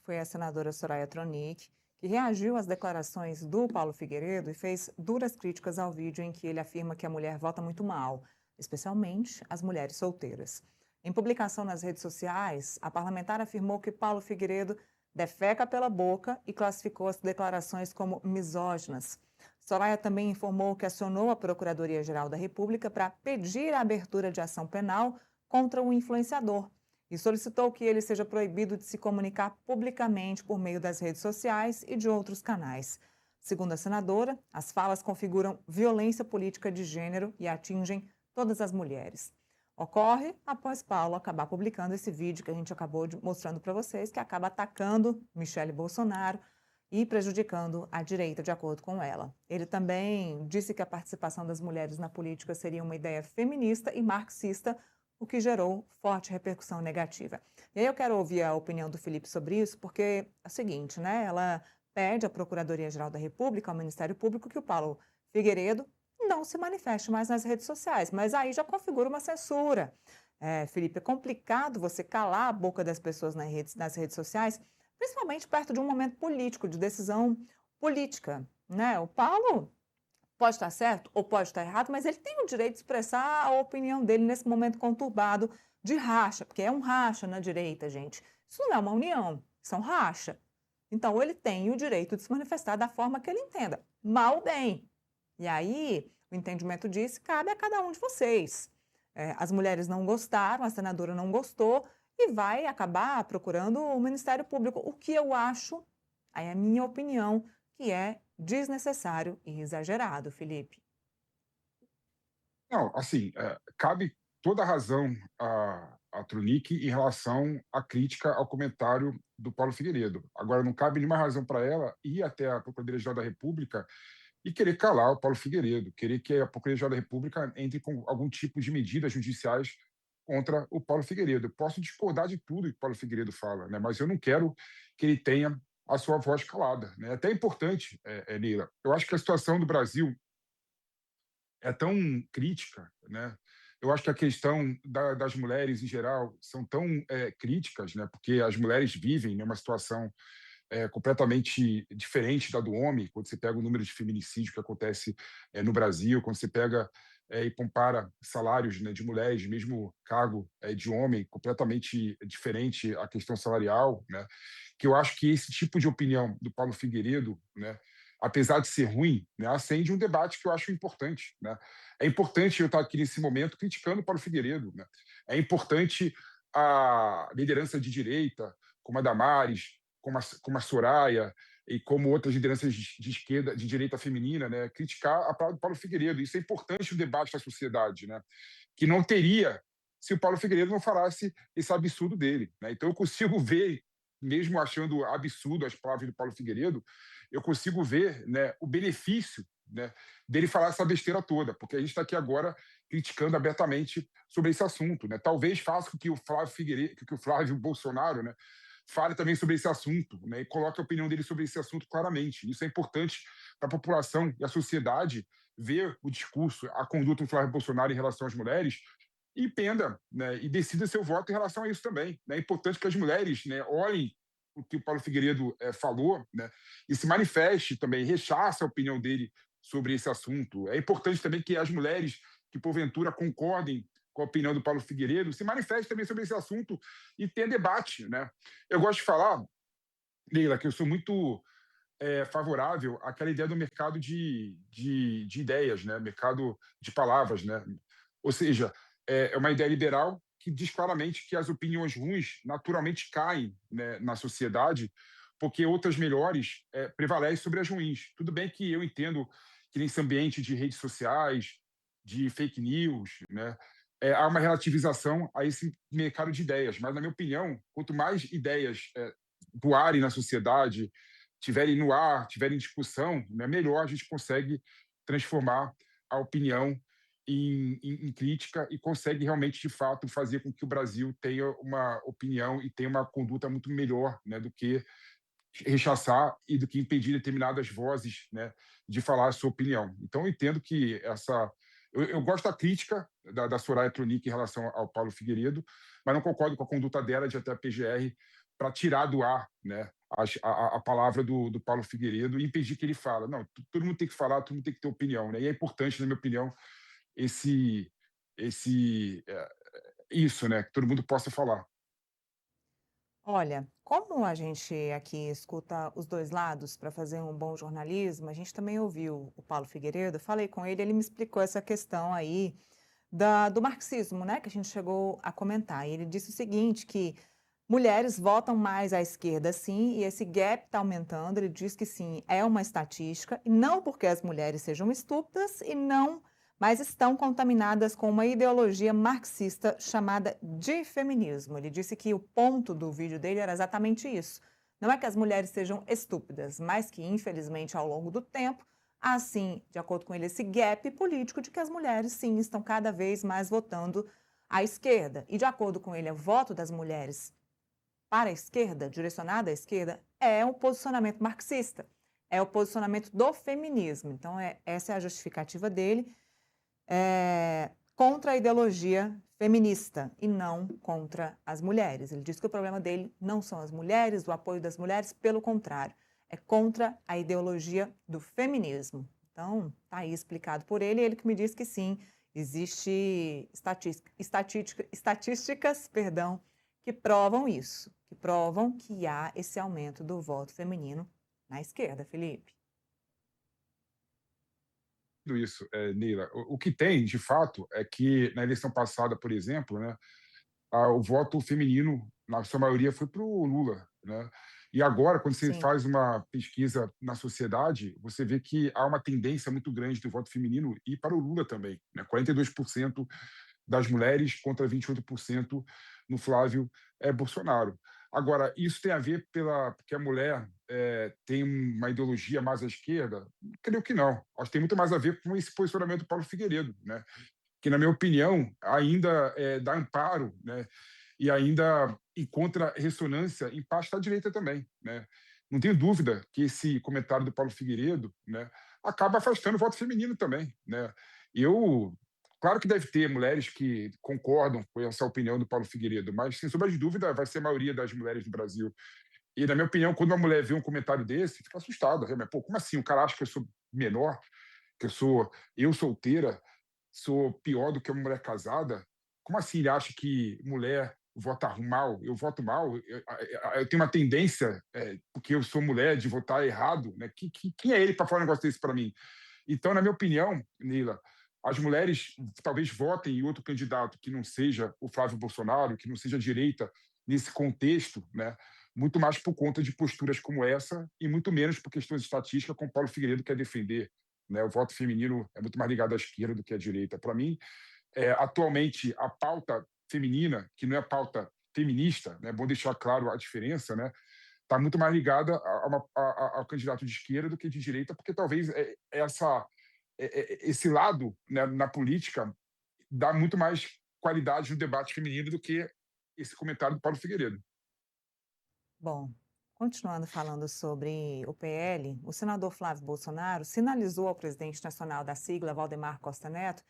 foi a senadora Soraya Tronic, que reagiu às declarações do Paulo Figueiredo e fez duras críticas ao vídeo em que ele afirma que a mulher vota muito mal, especialmente as mulheres solteiras. Em publicação nas redes sociais, a parlamentar afirmou que Paulo Figueiredo defeca pela boca e classificou as declarações como misóginas. Soraya também informou que acionou a Procuradoria-Geral da República para pedir a abertura de ação penal contra o influenciador e solicitou que ele seja proibido de se comunicar publicamente por meio das redes sociais e de outros canais. Segundo a senadora, as falas configuram violência política de gênero e atingem todas as mulheres. Ocorre após Paulo acabar publicando esse vídeo que a gente acabou mostrando para vocês, que acaba atacando Michele Bolsonaro e prejudicando a direita, de acordo com ela. Ele também disse que a participação das mulheres na política seria uma ideia feminista e marxista, o que gerou forte repercussão negativa. E aí eu quero ouvir a opinião do Felipe sobre isso, porque é o seguinte, né? Ela pede à Procuradoria-Geral da República, ao Ministério Público, que o Paulo Figueiredo não se manifeste mais nas redes sociais, mas aí já configura uma censura. Felipe, é complicado você calar a boca das pessoas nas redes sociais, principalmente perto de um momento político, de decisão política, né? O Paulo pode estar certo ou pode estar errado, mas ele tem o direito de expressar a opinião dele nesse momento conturbado de racha, porque é um racha na direita, gente. Isso não é uma união, isso é um racha. Então, ele tem o direito de se manifestar da forma que ele entenda, mal ou bem. E aí, o entendimento disso cabe a cada um de vocês. As mulheres não gostaram, a senadora não gostou e vai acabar procurando o Ministério Público, o que eu acho, aí é a minha opinião, que é desnecessário e exagerado, Felipe. Não, assim, cabe toda a razão à Tronic em relação à crítica ao comentário do Paulo Figueiredo. Agora, não cabe nenhuma razão para ela ir até a Procuradoria-Geral da República e querer calar o Paulo Figueiredo, querer que a Procuradoria-Geral da República entre com algum tipo de medidas judiciais contra o Paulo Figueiredo. Eu posso discordar de tudo que o Paulo Figueiredo fala, né? Mas eu não quero que ele tenha a sua voz calada, né? É até importante, Leila. Eu acho que a situação do Brasil é tão crítica, né? Eu acho que a questão das mulheres em geral são tão críticas, né? Porque as mulheres vivem numa situação completamente diferente da do homem. Quando você pega o número de feminicídio que acontece no Brasil, quando você pega e compara salários, né, de mulheres, mesmo cargo de homem, completamente diferente a questão salarial, né? Que eu acho que esse tipo de opinião do Paulo Figueiredo, né, apesar de ser ruim, né, acende um debate que eu acho importante, né? É importante eu estar aqui nesse momento criticando o Paulo Figueiredo, né? É importante a liderança de direita, como a Damares, como a Soraya e como outras lideranças de esquerda, de direita feminina, né, criticar a Paulo Figueiredo. Isso é importante no debate da sociedade, né, que não teria se o Paulo Figueiredo não falasse esse absurdo dele, né? Então eu consigo ver, mesmo achando absurdo as palavras do Paulo Figueiredo, eu consigo ver, né, o benefício, né, dele falar essa besteira toda, porque a gente está aqui agora criticando abertamente sobre esse assunto, né? Talvez faça com que o Flávio Figueiredo, que o Flávio Bolsonaro, né, fale também sobre esse assunto, né, e coloque a opinião dele sobre esse assunto claramente. Isso é importante para a população e a sociedade ver o discurso, a conduta do Flávio Bolsonaro em relação às mulheres e entenda, né, e decida seu voto em relação a isso também. É importante que as mulheres, né, olhem o que o Paulo Figueiredo falou, né, e se manifeste também, rechace a opinião dele sobre esse assunto. É importante também que as mulheres que porventura concordem com a opinião do Paulo Figueiredo se manifestem também sobre esse assunto e tenha debate, né? Eu gosto de falar, Leila, que eu sou muito favorável àquela ideia do mercado de ideias, né? Mercado de palavras, né? Ou seja, é uma ideia liberal que diz claramente que as opiniões ruins naturalmente caem, né, na sociedade, porque outras melhores prevalecem sobre as ruins. Tudo bem que eu entendo que nesse ambiente de redes sociais, de fake news, né, há uma relativização a esse mercado de ideias. Mas, na minha opinião, quanto mais ideias voarem na sociedade, tiverem no ar, tiverem em discussão, né, melhor a gente consegue transformar a opinião em crítica e consegue realmente, de fato, fazer com que o Brasil tenha uma opinião e tenha uma conduta muito melhor, né, do que rechaçar e do que impedir determinadas vozes, né, de falar a sua opinião. Então, eu entendo que essa... Eu gosto da crítica da Soraya Tronic em relação ao Paulo Figueiredo, mas não concordo com a conduta dela de ir até a PGR para tirar do ar, né, a palavra do Paulo Figueiredo e impedir que ele fale. Não, todo mundo tem que falar, todo mundo tem que ter opinião, né? E é importante, na minha opinião, esse, isso, né, que todo mundo possa falar. Olha, como a gente aqui escuta os dois lados para fazer um bom jornalismo, a gente também ouviu o Paulo Figueiredo, falei com ele, ele me explicou essa questão aí do marxismo, né, que a gente chegou a comentar. E ele disse o seguinte, que mulheres votam mais à esquerda, sim, e esse gap está aumentando. Ele diz que sim, é uma estatística, e não porque as mulheres sejam estúpidas, e não, mas estão contaminadas com uma ideologia marxista chamada de feminismo. Ele disse que o ponto do vídeo dele era exatamente isso. Não é que as mulheres sejam estúpidas, mas que, infelizmente, ao longo do tempo, há sim, de acordo com ele, esse gap político de que as mulheres, sim, estão cada vez mais votando à esquerda. E, de acordo com ele, o voto das mulheres para a esquerda, direcionada à esquerda, é um posicionamento marxista, é o posicionamento do feminismo. Então, essa é a justificativa dele contra a ideologia feminista e não contra as mulheres. Ele diz que o problema dele não são as mulheres, o apoio das mulheres, pelo contrário, é contra a ideologia do feminismo. Então, está aí explicado por ele, ele que me diz que sim, existe estatísticas, perdão, que provam isso, que provam que há esse aumento do voto feminino na esquerda, Felipe. Tudo isso, Neila. O que tem, de fato, é que na eleição passada, por exemplo, né, o voto feminino, na sua maioria, foi para o Lula, né? E agora, quando você Sim, faz uma pesquisa na sociedade, você vê que há uma tendência muito grande do voto feminino ir para o Lula também, né? 42% das mulheres contra 28% no Flávio Bolsonaro. Agora, isso tem a ver porque a mulher tem uma ideologia mais à esquerda? Creio que não. Acho que tem muito mais a ver com esse posicionamento do Paulo Figueiredo, né? Que, na minha opinião, ainda dá amparo, né? E ainda encontra ressonância em parte da direita também, né? Não tenho dúvida que esse comentário do Paulo Figueiredo, né, acaba afastando o voto feminino também, né? Eu, claro que deve ter mulheres que concordam com essa opinião do Paulo Figueiredo, mas sem sombra de dúvida vai ser a maioria das mulheres do Brasil. E, na minha opinião, quando uma mulher vê um comentário desse, fica assustada. Realmente. Pô, como assim? O cara acha que eu sou menor, que eu solteira, sou pior do que uma mulher casada? Como assim ele acha que mulher vota mal? Eu voto mal? Eu tenho uma tendência, porque eu sou mulher, de votar errado? Né? Quem é ele para falar um negócio desse para mim? Então, na minha opinião, Nila, as mulheres talvez votem em outro candidato que não seja o Flávio Bolsonaro, que não seja a direita nesse contexto, né? Muito mais por conta de posturas como essa e muito menos por questões estatísticas, como Paulo Figueiredo quer defender, né? O voto feminino é muito mais ligado à esquerda do que à direita. Para mim, atualmente, a pauta feminina, que não é a pauta feminista, né? É bom deixar claro a diferença, né? Está muito mais ligada ao candidato de esquerda do que de direita, porque talvez esse lado, né, na política dá muito mais qualidade no debate feminino do que esse comentário do Paulo Figueiredo. bom, continuando falando sobre o PL, o senador Flávio Bolsonaro sinalizou ao presidente nacional da sigla, Valdemar Costa Neto,